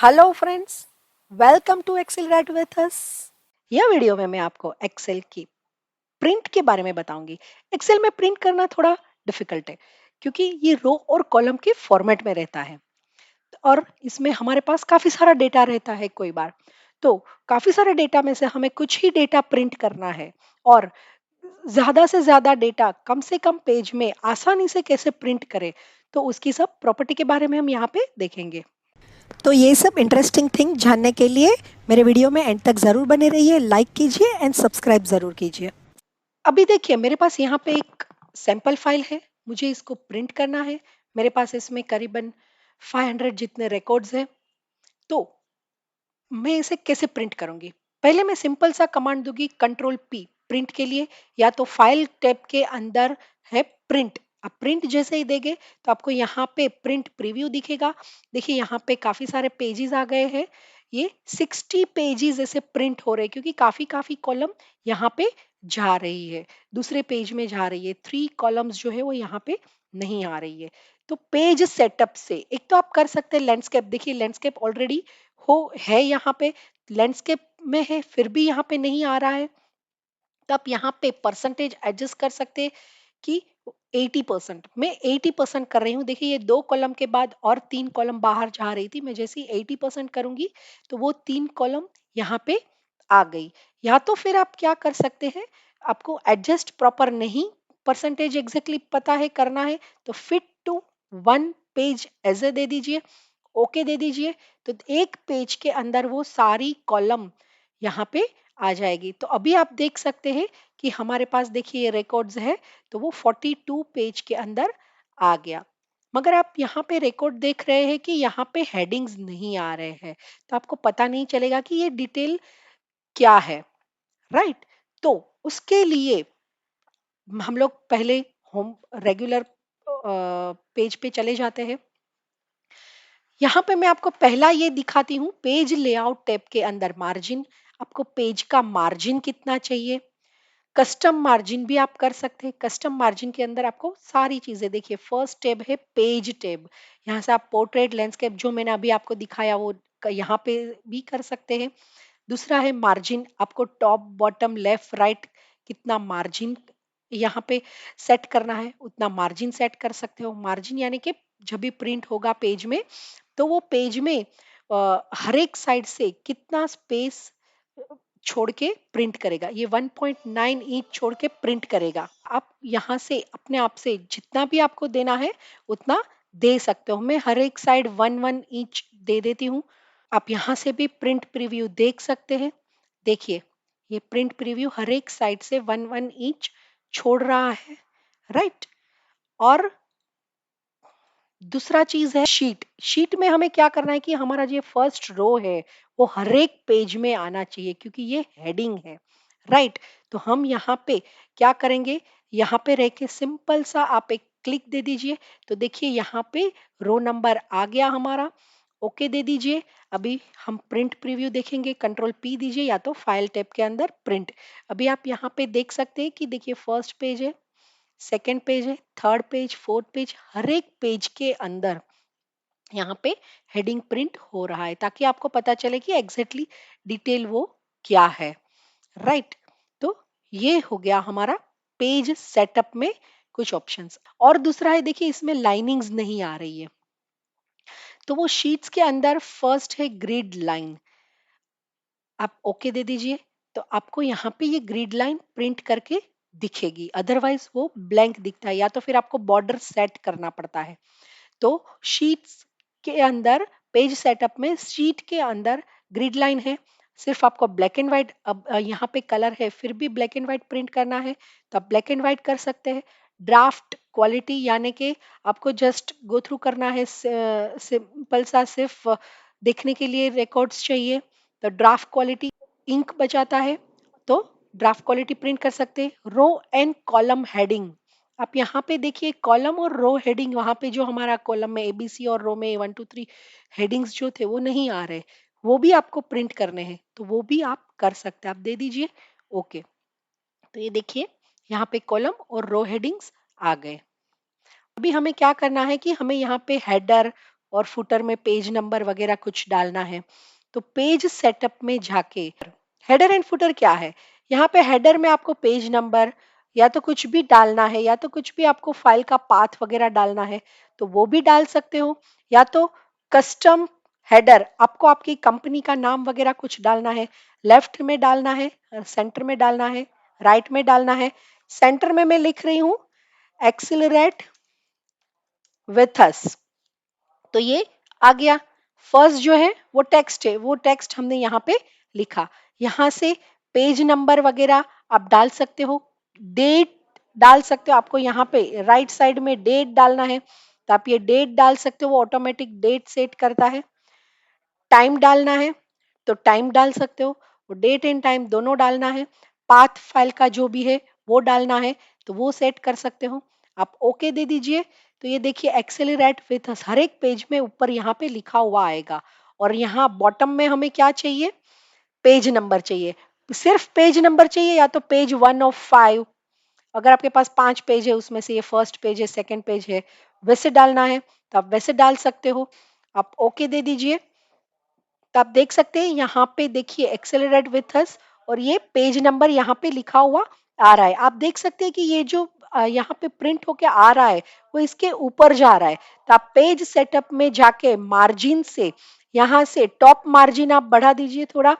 Hello friends, welcome to Excel right with us. यह video में मैं आपको एक्सेल की प्रिंट के बारे में बताऊंगी। एक्सेल में प्रिंट करना थोड़ा डिफिकल्ट है क्योंकि ये रो और कॉलम के फॉर्मेट में रहता है और इसमें हमारे पास काफी सारा डेटा रहता है कई बार। तो काफी सारे डेटा में से हमें कुछ ही डेटा प्रिंट करना है और ज्यादा से ज्यादा डेटा कम से कम पेज में आसानी से कैसे प्रिंट करें, तो उसकी सब प्रॉपर्टी के बारे में हम यहाँ पे देखेंगे। तो ये सब इंटरेस्टिंग थिंग जानने के लिए मेरे वीडियो में एंड तक ज़रूर बने रहिए, लाइक कीजिए एंड सब्सक्राइब ज़रूर कीजिए। अभी देखिए मेरे पास यहाँ पे एक सैंपल फाइल है, मुझे इसको प्रिंट करना है। मेरे पास इसमें करीबन 500 जितने रिकॉर्ड्स हैं। तो मैं इसे कैसे प्रिंट करूंगी? पहले मैं सिंपल सा कमांड दूंगी कंट्रोल पी प्रिंट के लिए, या तो फाइल टैब के अंदर है प्रिंट। अब प्रिंट जैसे ही देंगे तो आपको यहाँ पे प्रिंट प्रीव्यू दिखेगा। देखिए यहाँ पे काफी सारे पेजेस आ गए हैं। ये 60 पेजेस ऐसे प्रिंट हो रहे हैं क्योंकि काफी काफी कॉलम यहाँ पे जा रही है, दूसरे पेज में जा रही है। 3 कॉलम्स जो है वो यहाँ पे नहीं आ रही है। तो पेज सेटअप से एक तो आप कर सकते हैं लैंडस्केप। देखिए लैंडस्केप ऑलरेडी हो है यहाँ पे, लैंडस्केप में है फिर भी यहाँ पे नहीं आ रहा है। तो आप यहाँ पे परसेंटेज एडजस्ट कर सकते हैं कि 80%। मैं 80% कर रही हूँ। देखिए ये 2 कॉलम के बाद और 3 कॉलम बाहर जा रही थी, मैं जैसे ही 80% करूंगी तो वो 3 कॉलम यहाँ पे आ गई। या तो फिर आप क्या कर सकते हैं, आपको एडजस्ट प्रॉपर नहीं परसेंटेज एग्जैक्टली पता है करना है तो fit to one page as a दे दीजिए, ओके दे दीजिए। तो एक पेज के अंदर वो सारी कॉलम यहाँ पे आ जाएगी। तो अभी आप देख सकते हैं कि हमारे पास देखिए ये रिकॉर्ड्स है, तो वो 42 पेज के अंदर आ गया। मगर आप यहाँ पे रिकॉर्ड देख रहे हैं कि यहाँ पे हेडिंग्स नहीं आ रहे हैं, तो आपको पता नहीं चलेगा कि ये डिटेल क्या है, राइट। तो उसके लिए हम लोग पहले होम रेगुलर पेज पे चले जाते हैं। यहाँ पे मैं आपको पहला ये दिखाती हूँ पेज लेआउट टैब के अंदर मार्जिन। आपको पेज का मार्जिन कितना चाहिए, कस्टम मार्जिन भी आप कर सकते हैं। कस्टम मार्जिन के अंदर आपको सारी चीजें देखिए, फर्स्ट टैब है पेज टैब, यहाँ से आप पोर्ट्रेट लैंडस्केप जो मैंने अभी आपको दिखाया वो यहाँ पे भी कर सकते हैं। दूसरा है मार्जिन, आपको टॉप बॉटम लेफ्ट राइट कितना मार्जिन यहाँ पे सेट करना है उतना मार्जिन सेट कर सकते हो। मार्जिन यानी कि जब भी प्रिंट होगा पेज में तो वो पेज में हर एक साइड से कितना स्पेस छोड़ के प्रिंट करेगा। ये 1.9 इंच छोड़ के प्रिंट करेगा। आप यहाँ से अपने आप से जितना भी आपको देना है उतना दे सकते हो। मैं हर एक साइड 1 इंच दे देती हूँ। आप यहाँ से भी प्रिंट प्रीव्यू देख सकते हैं। देखिए ये प्रिंट प्रीव्यू हर एक साइड से 1 इंच छोड़ रहा है, राइट। और दूसरा चीज है शीट। शीट में हमें क्या करना है कि हमारा जो फर्स्ट रो है वो हर एक पेज में आना चाहिए क्योंकि ये हेडिंग है, राइट। तो हम यहाँ पे क्या करेंगे, यहाँ पे रह के सिंपल सा आप एक क्लिक दे दीजिए। तो देखिए यहाँ पे रो नंबर आ गया हमारा, ओके दे दीजिए। अभी हम प्रिंट प्रीव्यू देखेंगे, कंट्रोल पी दीजिए या तो फाइल टैब के अंदर प्रिंट। अभी आप यहाँ पे देख सकते हैं कि देखिए फर्स्ट पेज है, सेकेंड पेज है, थर्ड पेज, फोर्थ पेज, हर एक पेज के अंदर यहाँ पे हेडिंग प्रिंट हो रहा है ताकि आपको पता चले कि एग्जैक्टली डिटेल वो क्या है, राइट। तो ये हो गया हमारा पेज सेटअप में कुछ ऑप्शंस। और दूसरा है देखिए इसमें लाइनिंग्स नहीं आ रही है, तो वो शीट्स के अंदर फर्स्ट है ग्रिड लाइन, आप ओके दे दीजिए। तो आपको यहाँ पे ये ग्रिड लाइन प्रिंट करके दिखेगी, अदरवाइज वो ब्लैंक दिखता है या तो फिर आपको बॉर्डर सेट करना पड़ता है। तो शीट्स के अंदर पेज सेटअप में शीट के अंदर ग्रिड लाइन है, सिर्फ आपको ब्लैक एंड व्हाइट, अब यहाँ पे कलर है फिर भी ब्लैक एंड व्हाइट प्रिंट करना है तो आप ब्लैक एंड व्हाइट कर सकते हैं। ड्राफ्ट क्वालिटी यानी कि आपको जस्ट गो थ्रू करना है, सिंपल सा सिर्फ देखने के लिए रिकॉर्ड्स चाहिए तो ड्राफ्ट क्वालिटी इंक बचाता है तो ड्राफ्ट क्वालिटी प्रिंट कर सकते हैं। रो एंड कॉलम हेडिंग, आप यहाँ पे देखिए कॉलम और रो हेडिंग, वहां पे जो हमारा कॉलम में एबीसी और रो में 1 2 3 हेडिंग्स जो थे वो नहीं आ रहे, वो भी आपको प्रिंट करने हैं तो वो भी आप कर सकते हैं। आप दे दीजिए ओके। तो ये देखिए यहाँ पे कॉलम और रो हेडिंग्स आ गए। अभी हमें क्या करना है कि हमें यहाँ पे हेडर और फुटर में पेज नंबर वगैरह कुछ डालना है, तो पेज सेटअप में जाके हेडर एंड फुटर क्या है, यहाँ पे हेडर में आपको पेज नंबर या तो कुछ भी डालना है, या तो कुछ भी आपको फाइल का पाथ वगैरह डालना है तो वो भी डाल सकते हो, या तो कस्टम हेडर आपको आपकी कंपनी का नाम वगैरह कुछ डालना है, लेफ्ट में डालना है, सेंटर में डालना है, राइट में डालना है। सेंटर में मैं लिख रही हूँ एक्सिलरेट विथ अस, तो ये आ गया। फर्स्ट जो है वो टेक्स्ट है, वो टेक्स्ट हमने यहाँ पे लिखा। यहाँ से पेज नंबर वगैरह आप डाल सकते हो, डेट डाल सकते हो, आपको यहाँ पे राइट साइड में डेट डालना है तो आप ये डेट डाल सकते हो, वो ऑटोमेटिक डेट सेट करता है। टाइम डालना है तो टाइम डाल सकते हो, वो डेट एंड टाइम दोनों डालना है। पाथ फाइल का जो भी है वो डालना है तो वो सेट कर सकते हो। आप ओके दे दीजिए तो ये देखिए एक्सेलरेट विथ हर एक पेज में ऊपर यहाँ पे लिखा हुआ आएगा। और यहाँ बॉटम में हमें क्या चाहिए, पेज नंबर चाहिए। सिर्फ पेज नंबर चाहिए या तो पेज 1 of 5, अगर आपके पास 5 पेज है उसमें से ये फर्स्ट पेज है, सेकंड पेज है, वैसे डालना है तो आप वैसे डाल सकते हो। आप ओके दे दीजिए तो आप देख सकते हैं यहाँ पे देखिए एक्सेलरेट विथ अस, और ये पेज नंबर यहाँ पे लिखा हुआ आ रहा है। आप देख सकते हैं कि ये जो यहाँ पे प्रिंट होके आ रहा है वो इसके ऊपर जा रहा है। तो आप पेज सेटअप में जाके मार्जिन से यहाँ से टॉप मार्जिन आप बढ़ा दीजिए, थोड़ा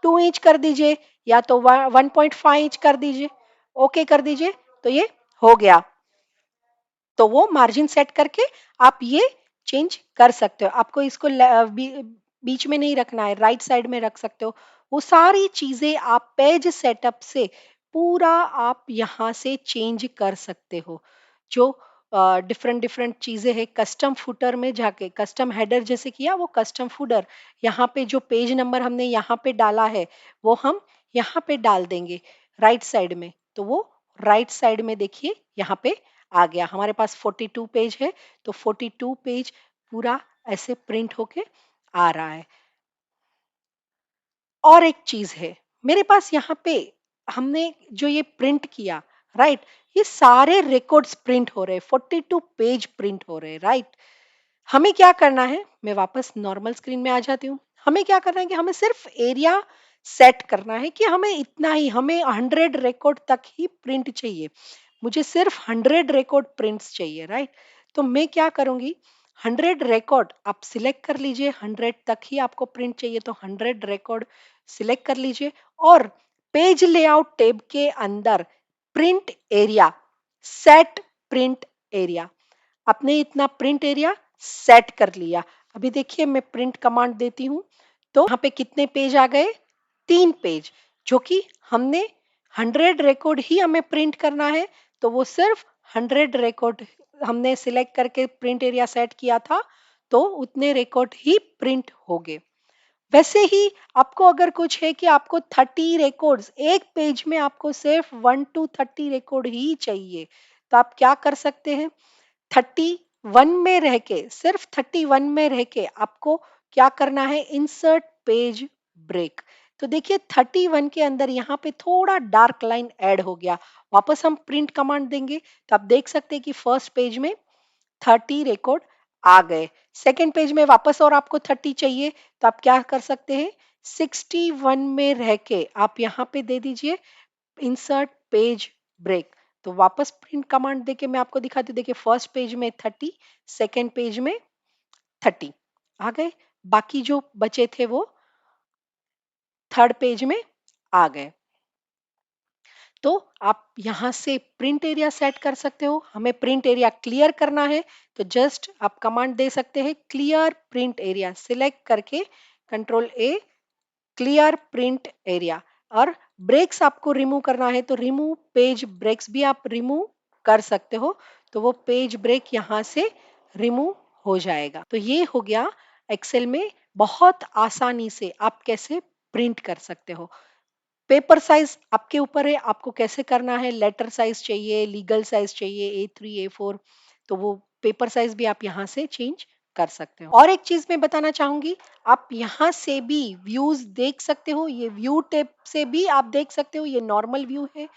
2 इंच कर दीजिए या तो 1.5 इंच कर दीजिए, ओके कर दीजिए तो ये हो गया। तो वो मार्जिन सेट करके आप ये चेंज कर सकते हो। आपको इसको बीच में नहीं रखना है, राइट साइड में रख सकते हो। वो सारी चीजें आप पेज सेटअप से पूरा आप यहाँ से चेंज कर सकते हो। जो डिफरेंट डिफरेंट चीजें हैं, कस्टम फुटर में जाके कस्टम हेडर जैसे किया, वो कस्टम फुटर यहाँ पे जो पेज नंबर हमने यहाँ पे डाला है वो हम यहाँ पे डाल देंगे राइट साइड में, तो वो राइट साइड में देखिए यहाँ पे आ गया। हमारे पास 42 पेज है तो 42 पेज पूरा ऐसे प्रिंट होके आ रहा है। और एक चीज है, मेरे पास यहाँ पे हमने जो ये प्रिंट किया, राइट, ये सारे रिकॉर्ड्स प्रिंट हो रहे हैं, 42 पेज प्रिंट हो रहे हैं, राइट। हमें क्या करना है, मैं वापस नॉर्मल स्क्रीन में आ जाती हूँ। हमें क्या करना है कि हमें सिर्फ एरिया सेट करना है कि हमें इतना ही, हमें 100 रिकॉर्ड तक ही प्रिंट चाहिए। मुझे सिर्फ 100 रिकॉर्ड प्रिंट्स चाहिए, राइट। तो मैं क्या करूंगी, 100 रिकॉर्ड आप सिलेक्ट कर लीजिए, 100 तक ही आपको प्रिंट चाहिए तो 100 रिकॉर्ड सिलेक्ट कर लीजिए। और पेज लेआउट टैब के अंदर print area, set print area, आपने इतना प्रिंट एरिया सेट कर लिया। अभी देखिए मैं प्रिंट कमांड देती हूँ तो यहाँ पे कितने पेज आ गए, 3 पेज, जो कि हमने 100 रिकॉर्ड ही हमें प्रिंट करना है तो वो सिर्फ 100 रिकॉर्ड हमने सिलेक्ट करके प्रिंट एरिया सेट किया था तो उतने रिकॉर्ड ही प्रिंट हो गए। वैसे ही आपको अगर कुछ है कि आपको 30 रिकॉर्ड्स एक पेज में, आपको सिर्फ 1 to 30 रिकॉर्ड ही चाहिए, तो आप क्या कर सकते हैं, 31 में रह के, सिर्फ 31 में रह के आपको क्या करना है, इंसर्ट पेज ब्रेक। तो देखिए 31 के अंदर यहाँ पे थोड़ा डार्क लाइन ऐड हो गया। वापस हम प्रिंट कमांड देंगे तो आप देख सकते हैं कि फर्स्ट पेज में 30 रिकॉर्ड आ गए, सेकेंड पेज में वापस और आपको 30 चाहिए तो आप क्या कर सकते हैं, 61 में रह के आप यहाँ पे दे दीजिए इंसर्ट पेज ब्रेक। तो वापस प्रिंट कमांड देके मैं आपको दिखाती हूँ, देखिए फर्स्ट पेज में 30, सेकेंड पेज में 30 आ गए, बाकी जो बचे थे वो थर्ड पेज में आ गए। तो आप यहाँ से प्रिंट एरिया सेट कर सकते हो। हमें प्रिंट एरिया क्लियर करना है तो जस्ट आप कमांड दे सकते हैं क्लियर प्रिंट एरिया, सिलेक्ट करके कंट्रोल ए, क्लियर प्रिंट एरिया। और ब्रेक्स आपको रिमूव करना है तो रिमूव पेज ब्रेक्स भी आप रिमूव कर सकते हो, तो वो पेज ब्रेक यहाँ से रिमूव हो जाएगा। तो ये हो गया एक्सेल में बहुत आसानी से आप कैसे प्रिंट कर सकते हो। पेपर साइज आपके ऊपर है, आपको कैसे करना है, लेटर साइज चाहिए, लीगल साइज चाहिए, A3 A4, तो वो पेपर साइज भी आप यहाँ से चेंज कर सकते हो। और एक चीज मैं बताना चाहूंगी, आप यहाँ से भी व्यूज देख सकते हो, ये व्यू टैब से भी आप देख सकते हो, ये नॉर्मल व्यू है,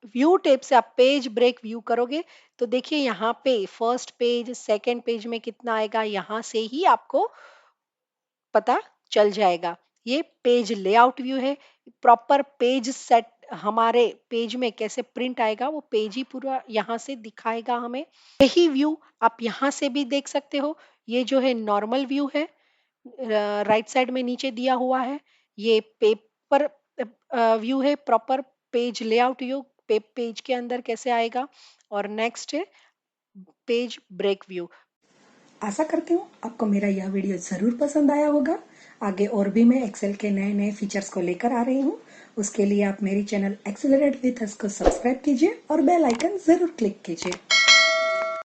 व्यू टैब से आप पेज ब्रेक व्यू करोगे तो देखिए यहाँ पे फर्स्ट पेज सेकंड पेज में कितना आएगा, यहाँ से ही आपको पता चल जाएगा। ये पेज लेआउट व्यू है। प्रॉपर पेज सेट हमारे पेज में कैसे प्रिंट आएगा वो पेज ही पूरा यहाँ से दिखाएगा हमें। यही व्यू आप यहाँ से भी देख सकते हो। ये जो है नॉर्मल व्यू है, राइट साइड में नीचे दिया हुआ है। ये पेपर व्यू है, proper page layout view page के अंदर कैसे आएगा। और नेक्स्ट है पेज ब्रेक व्यू। आशा करती हूँ आपको मेरा यह वीडियो ज़रूर पसंद आया होगा। आगे और भी मैं एक्सेल के नए नए फीचर्स को लेकर आ रही हूँ। उसके लिए आप मेरी चैनल एक्सेलरेट विथ अस को सब्सक्राइब कीजिए और बेल आइकन ज़रूर क्लिक कीजिए।